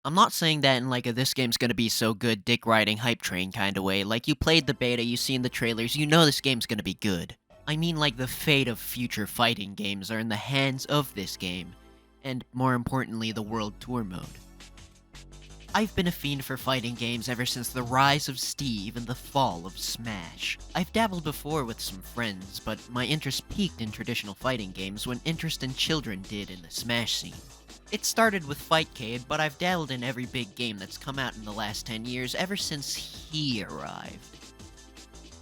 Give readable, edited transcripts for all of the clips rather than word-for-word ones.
I'm not saying that in like a "this game's gonna be so good, dick riding hype train" kinda way. Like, you played the beta, you've seen the trailers, you know this game's gonna be good. I mean, like, the fate of future fighting games are in the hands of this game, and more importantly, the World Tour mode. I've been a fiend for fighting games ever since the rise of Steve and the fall of Smash. I've dabbled before with some friends, but my interest peaked in traditional fighting games when interest in children did in the Smash scene. It started with fightcade, but I've dabbled in every big game that's come out in the last 10 years ever since he arrived.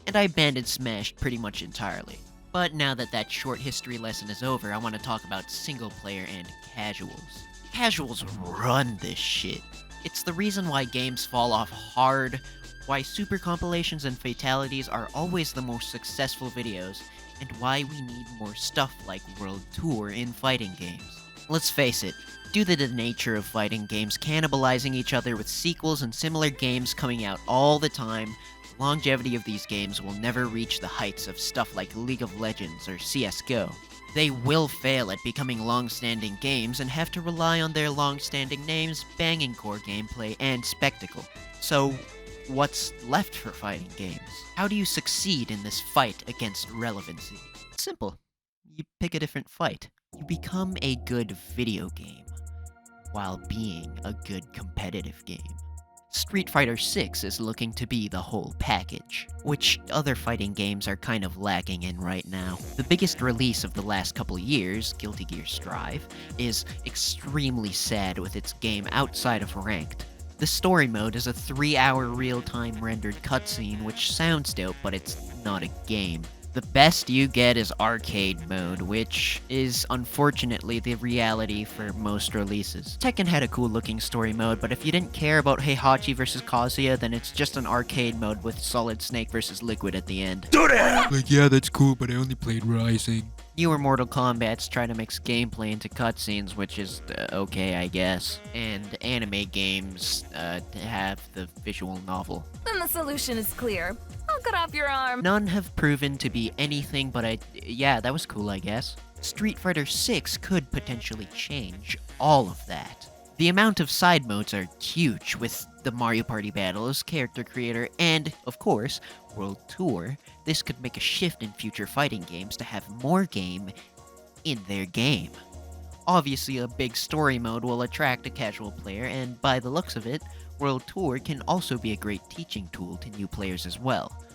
And I abandoned Smash pretty much entirely. But now that that short history lesson is over, I want to talk about single player and casuals. Casuals run this shit. It's the reason why games fall off hard, why super compilations and fatalities are always the most successful videos, and why we need more stuff like World Tour in fighting games. Let's face it, due to the nature of fighting games cannibalizing each other with sequels and similar games coming out all the time, the longevity of these games will never reach the heights of stuff like League of Legends or CSGO. They will fail at becoming long-standing games and have to rely on their long-standing names, banging core gameplay, and spectacle. So, what's left for fighting games? How do you succeed in this fight against relevancy? Simple. You pick a different fight. You become a good video game, while being a good competitive game. Street Fighter 6 is looking to be the whole package, which other fighting games are kind of lacking in right now. The biggest release of the last couple years, Guilty Gear Strive, is extremely sad with its game outside of ranked. The story mode is a 3-hour real-time rendered cutscene, which sounds dope, but it's not a game. The best you get is arcade mode, which is unfortunately the reality for most releases. Tekken had a cool looking story mode, but if you didn't care about Heihachi vs Kazuya, then it's just an arcade mode with Solid Snake vs Liquid at the end. Like, yeah, that's cool, but I only played Rising. Newer Mortal Kombats try to mix gameplay into cutscenes, which is okay, I guess. And anime games have the visual novel. Then the solution is clear. I'll cut off your arm. None have proven to be anything but yeah, that was cool, I guess. Street Fighter 6 could potentially change all of that. The amount of side modes are huge, with the Mario Party battles, character creator, and, of course, World Tour. This could make a shift in future fighting games to have more game in their game. Obviously, a big story mode will attract a casual player, and by the looks of it, World Tour can also be a great teaching tool to new players as well,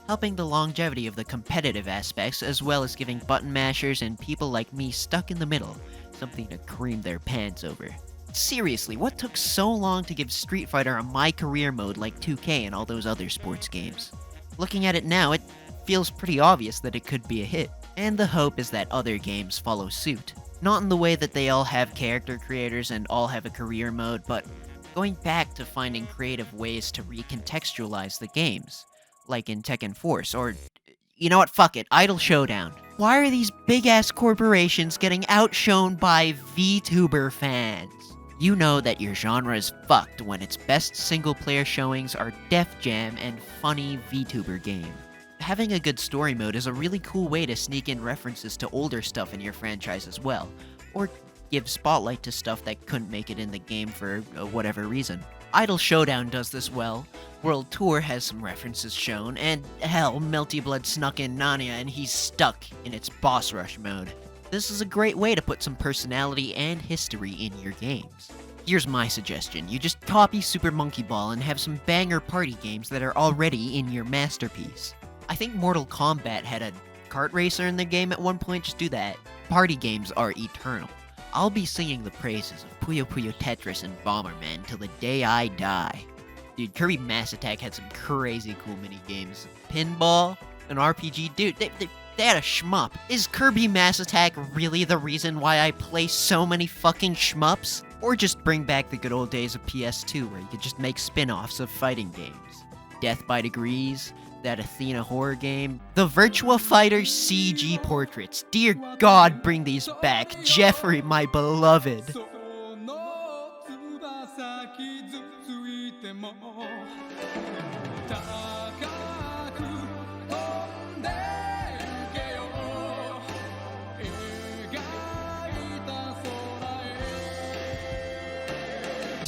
helping the longevity of the competitive aspects as well as giving button mashers and people like me stuck in the middle something to cream their pants over. Seriously, what took so long to give Street Fighter a My Career mode like 2K and all those other sports games? Looking at it now, it feels pretty obvious that it could be a hit, and the hope is that other games follow suit. Not in the way that they all have character creators and all have a career mode, but going back to finding creative ways to recontextualize the games, like in Tekken Force, or, you know what, fuck it, Idle Showdown. Why are these big-ass corporations getting outshone by VTuber fans? You know that your genre is fucked when its best single-player showings are Def Jam and funny VTuber game. Having a good story mode is a really cool way to sneak in references to older stuff in your franchise as well, or give spotlight to stuff that couldn't make it in the game for whatever reason. Idle Showdown does this well, World Tour has some references shown, and hell, Melty Blood snuck in Nanya and he's stuck in its boss rush mode. This is a great way to put some personality and history in your games. Here's my suggestion, you just copy Super Monkey Ball and have some banger party games that are already in your masterpiece. I think Mortal Kombat had a kart racer in the game at one point, just do that. Party games are eternal. I'll be singing the praises of Puyo Puyo Tetris and Bomberman till the day I die. Dude, Kirby Mass Attack had some crazy cool mini-games. Pinball, an RPG, dude, they had a shmup. Is Kirby Mass Attack really the reason why I play so many fucking shmups? Or just bring back the good old days of PS2 where you could just make spin-offs of fighting games. Death by Degrees, that Athena horror game, the Virtua Fighter CG portraits. Dear God, bring these back. Jeffrey, my beloved.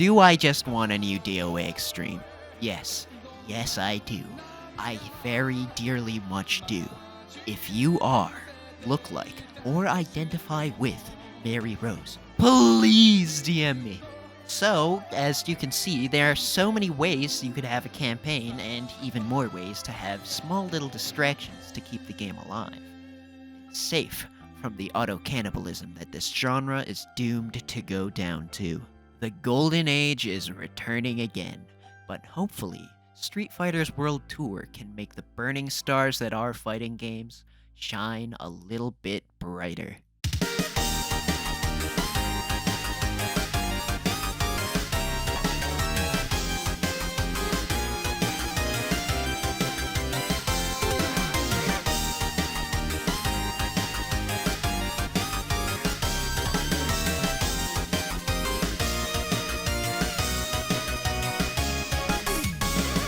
Do I just want a new DOA Extreme? Yes. Yes, I do. I very dearly much do. If you are, look like, or identify with Mary Rose, please DM me. So, as you can see, there are so many ways you could have a campaign, and even more ways to have small little distractions to keep the game alive. Safe from the auto-cannibalism that this genre is doomed to go down to. The Golden Age is returning again, but hopefully, Street Fighter's World Tour can make the burning stars that are fighting games shine a little bit brighter.